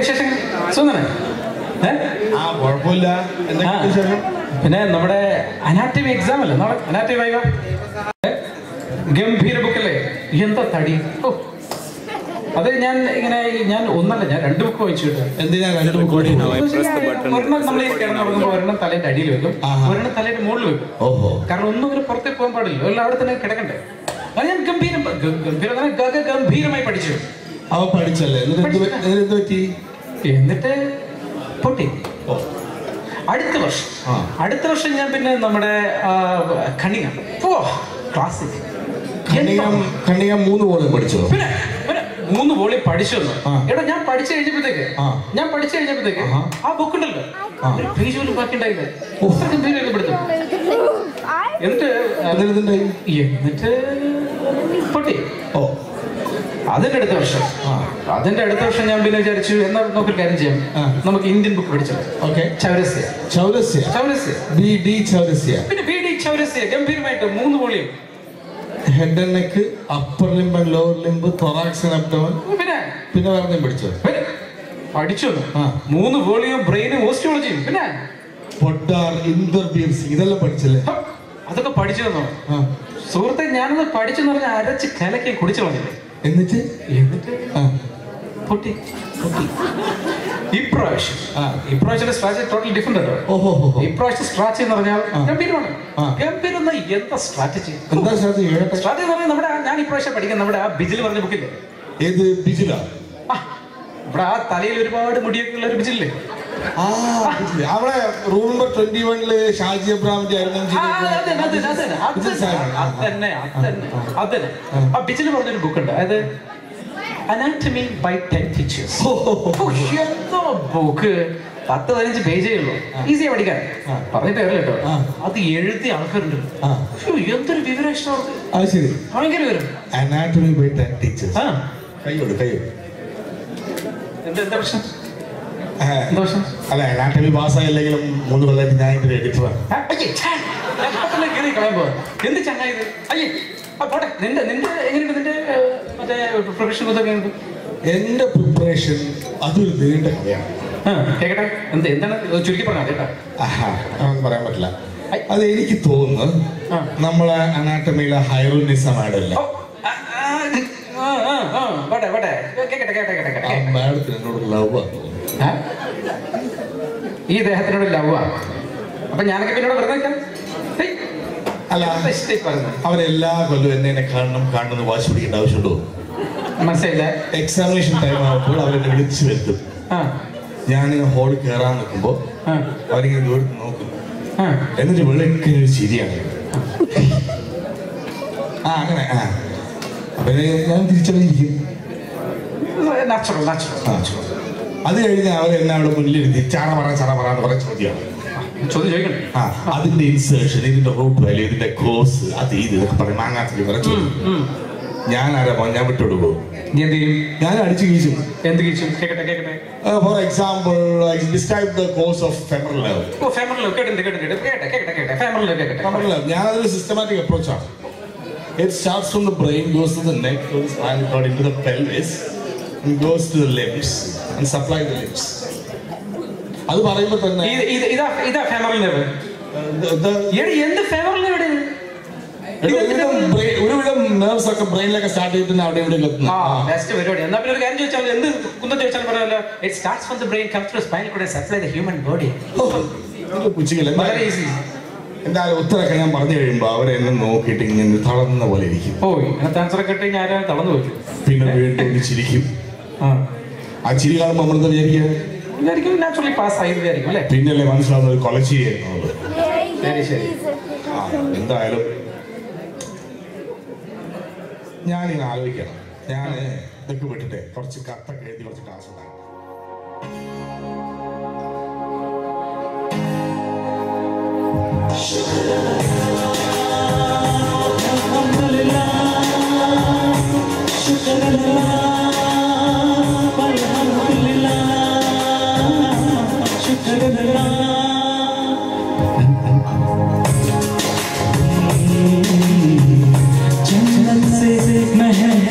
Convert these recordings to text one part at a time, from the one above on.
വിശേഷം സുന്ദരൻ കുഴപ്പമില്ല. പിന്നെ നമ്മുടെ അനാറ്റമി എക്സാം അല്ലേ നാളെ? അനാറ്റമി വായിക ഗംഭീര ബുക്കല്ലേ? എന്താ തടി! ഓ അത് ഞാൻ ഇങ്ങനെ ഞാൻ രണ്ട് ബുക്ക് വായിച്ചു കിട്ടും. എന്തിനാ രണ്ട് ബുക്ക്? ഒരെണ്ണം നമ്മൾ കിടന്നുറങ്ങുമ്പോൾ ഒരെണ്ണം തലേന്റെ അടിയിൽ വെക്കും, ഒരെണ്ണം തലേന്റെ മുകളിൽ വെക്കും. കാരണം ഒന്നും ഇങ്ങനെ പുറത്തേക്ക് പോകാൻ പാടില്ല, എല്ലാം അവിടെ തന്നെ കിടക്കണ്ടേ. അത് ഞാൻ ഗംഭീരമായി പഠിച്ചു. അവ പഠിച്ചല്ലേ? എന്നിട്ട് പൊട്ടി. അടുത്ത വർഷം ഞാൻ പിന്നെ നമ്മുടെ കണിക ക്ലാസിക് കണിക 3 വോളിയം പഠിച്ചോ? പിന്നെ 3 വോളിയം പഠിച്ചു. എടാ ഞാൻ പഠിച്ചു കഴിഞ്ഞപ്പോഴത്തേക്ക് ആ ബുക്ക് ഉണ്ടല്ലോ പേജ് പോലും ബാക്കി ഉണ്ടായില്ല. എന്നിട്ട് പൊട്ടി. അതിന്റെ അടുത്ത വർഷം ഞാൻ പിന്നെ വിചാരിച്ചു എന്നാ നമുക്കൊരു കാര്യം ചെയ്യാം, നമുക്ക് ഇന്ത്യൻ ബുക്ക് പഠിച്ചോ. ചൗരസ്യ ഗംഭീരമായിട്ട് 3 volume. Head and neck, upper limb and lower limb, thorax and abdomen. പിന്നെ വേറെ പഠിച്ചോ? 3 വോളിയം ബ്രെയിനും ഓസ്റ്റിയോളജിയും പിന്നെ പൊട്ടാർ ഇന്റർബീംസ് ഇതെല്ലാം പഠിച്ചല്ലേ? അതൊക്കെ പഠിച്ചു തന്നോ സുഹൃത്തെ? ഞാനത് പഠിച്ചെന്ന് പറഞ്ഞാൽ അരച്ച് കലക്കി കുടിച്ചു കളഞ്ഞില്ലേ. എന്നിട്ട് പൊട്ടി. ഇപ്രാവശ്യത്തെ സ്ട്രാറ്റജി ടോട്ടലി ഡിഫറെന്റ് ആണ്. ഇപ്രാവശ്യത്തെ സ്ട്രാറ്റജി എന്ന് പറഞ്ഞാൽ ഗംഭീരമാണ്. എന്താ സ്ട്രാറ്റജി എന്ന് പറഞ്ഞാൽ നമ്മുടെ ഞാൻ ഇപ്രാവശ്യം പഠിക്കാൻ നമ്മുടെ ആ ബിജിൽ പറഞ്ഞ ബുക്കില്ലേ? ഏത് ബിജിലാ? ഇവിടെ ആ തലയിൽ ഒരുപാട് മുടിയൊക്കെ ഉള്ള ഒരു ബിജില്ലേ? അവിടെ റൂം നമ്പർ 21 ഷാജി അബ്രാമിന്റെ ആ ബിജിൽ പറഞ്ഞൊരു ബുക്കുണ്ട്, അതായത് അനാറ്റമി ബൈ 10 ടീച്ചേഴ്സ്. എന്തോ ബുക്ക്, 10-15 പേജേ ഉള്ളൂ, ഈസിയാ പഠിക്കാൻ. പറഞ്ഞിട്ട് കേട്ടോ, അത് എഴുതിയ ആൾക്കാരുണ്ട്. എന്തൊരു വിവരം! ഭയങ്കര വിവരം. Anatomy by 10 teachers. എന്താ പ്രശ്നം? അല്ല, അനാറ്റമി പാസ്സായില്ലെങ്കിലും 3 കൊല്ലമായിട്ട് ഞാൻ ഇതിന്റെ എഡിറ്ററാണ്. എന്ത് ചങ്ങായി ഇത്? അയ്യേ പോട്ടെ. നിന്റെ എങ്ങനെയുണ്ട് നിന്റെ മറ്റേ പ്രൊഫഷൻ? എന്റെ പ്രിപ്പറേഷൻ അതൊരു നീണ്ട കഥയാണ്. കേക്കട്ടെ, എന്താണ് ചുരുക്കി പറഞ്ഞാൽ കേട്ടോ. പറയാൻ പറ്റില്ല. അത് എനിക്ക് തോന്നുന്നു നമ്മളെ അനാറ്റമിയിലെ ഹൈറോണിസം ആയിടല്ല. മാഡത്തിന് എന്നോട് ലവ് ആണ്. ഈ ദേഹത്തിനോട് ലവ് ആണ്. അപ്പൊ ഞാനൊക്കെ പിന്നോട് വെറുതെ അല്ല, അവരെല്ലാ കൊല്ലവും എന്നെ കാണുന്ന വാശി പിടിക്കേണ്ട ആവശ്യമുണ്ടോ? മനസ്സിലായില്ല. എക്സാമിനേഷൻ ടൈം ആകുമ്പോൾ അവരെന്നെ വിളിച്ചു വരുത്തും. ഞാനിങ്ങനെ ഹോളിൽ കയറാൻ നിൽക്കുമ്പോൾ അവരിങ്ങനെ ദൂരത്ത് നോക്കും. എന്നിട്ട് വെള്ളൊക്കെ ഒരു ചിരിയാണ്. അങ്ങനെ അപ്പൊ ഞാൻ തിരിച്ചറിയിരിക്കും. അത് കഴിഞ്ഞ് അവരെന്നെ അവിടെ മുന്നിലിരുത്തി ചറ പറ പറഞ്ഞ ചോദ്യമാണ്. അതിന്റെ ഇൻസേർഷൻ, ഇതിന്റെ റൂട്ട് വാല്യൂ, ഇതിന്റെ കോഴ്സ്, അത് ഇതൊക്കെ പറയും. ഞാൻ ഞാൻ വിട്ടുകൊടുക്കും. ഞാൻ അടിച്ചു കീച്ചു. എന്ത് കീച്ചു? For example, describe the course of femoral nerve. ഞാനതൊരു സിസ്റ്റമാറ്റിക് അപ്രോച്ചാണ്. It starts from the brain, goes to the neck, goes to the spinal cord, into the pelvis, and goes to the limbs, and supply the limbs. അത് പറയുമ്പോൾ തന്നെ ഇതാ femoral nerve. എന്ത് femoral nerve? ഒരുവിധം nerves ഒക്കെ ബ്രെയിനിലൊക്കെ start ചെയ്തിട്ട് അവിടെ ഇവിടെ പരിപാടി. എന്നാ പിന്നെ ഒരു കാര്യം ചോദിച്ചാൽ, എന്ത് കുന്തം ചോദിച്ചാലും പറയാമല്ലോ. It starts from the brain, comes to the spinal cord, and supply the human body. വളരെ ഈസി. എന്തായാലും ഉത്തരമൊക്കെ ഞാൻ പറഞ്ഞു കഴിയുമ്പോ അവരെന്നെ നോക്കിയിട്ട് ഇങ്ങനെ തളർന്ന പോലെ ഇരിക്കും. തളർന്നു പോയി. പിന്നെ വീണ്ടും ചിരിക്കും. ആ ചിരി കാണുമ്പോൾ നമ്മളെന്താ വിചാരിക്കുക? പിന്നല്ലേ മനസ്സിലാവുന്ന ഒരു കൊലച്ചിരിയായിരുന്നു. എന്തായാലും ഞാനിങ്ങനെ ആലോചിക്കണം. ഞാൻ ഇതൊക്കെ വിട്ടിട്ട് കുറച്ച് കത്തൊക്കെ എഴുതി കുറച്ച് ക്ലാസ് ഉണ്ടാകും. महक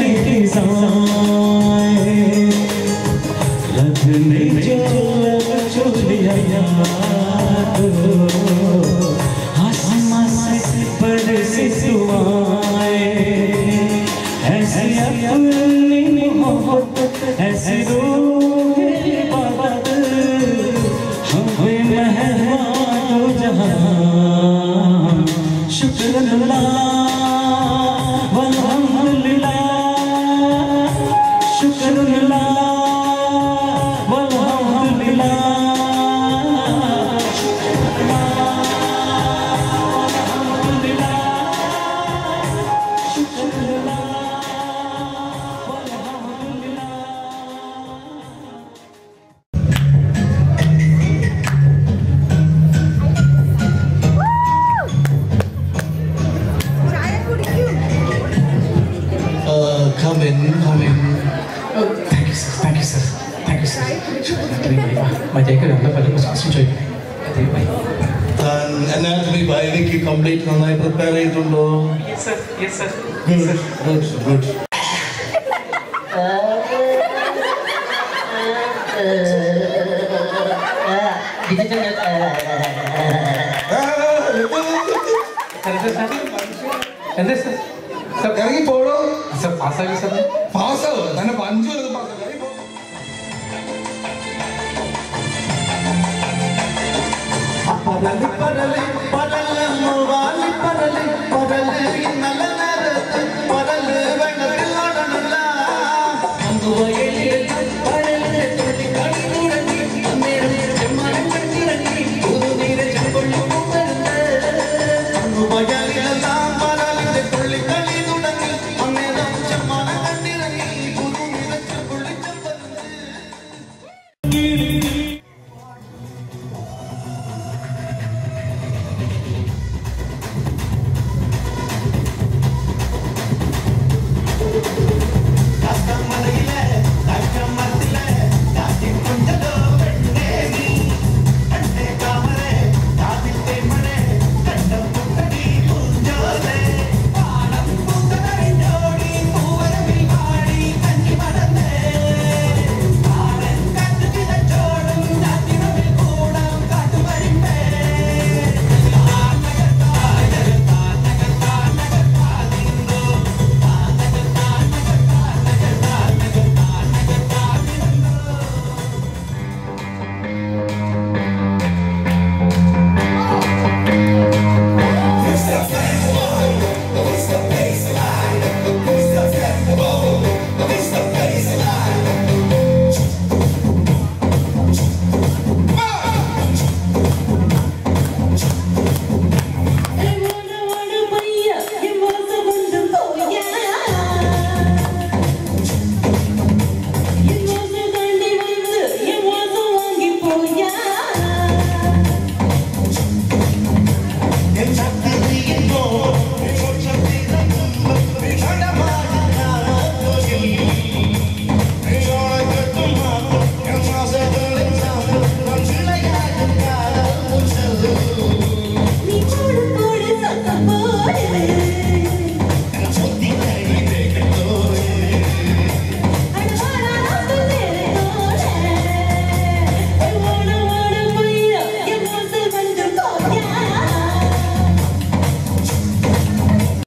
Anatomy biology complete nannai prepare aayittundo? Yes sir, yes sir. Good. എന്താ സർ? സർ ഇറങ്ങി പോടോ. സർ പാസ്സാക്കി സർ. പാസ്സാവോ? തന്നെ പഞ്ചു വരുന്നത് പാസ്സാവും. പരല് പരല് പരല് മുവാലി പരല് പരല് ഇന്നലെ നേരത്ത് പരല് വെള്ളത്തിൽ ഓടണില്ല പരല് തുള്ളി കളി തുടങ്ങി അന്നേരം ചെമ്മനം കണ്ടിറങ്ങി പുതുനീര് ചെമ്പൊള്ളു വയലിലെല്ലാം പരലിന്റെ തുള്ളി കളി തുടങ്ങി അന്നേരം ചെമ്മനം കണ്ടിറങ്ങി പുതുനീര് ചെമ്പൊള്ളി Exactly.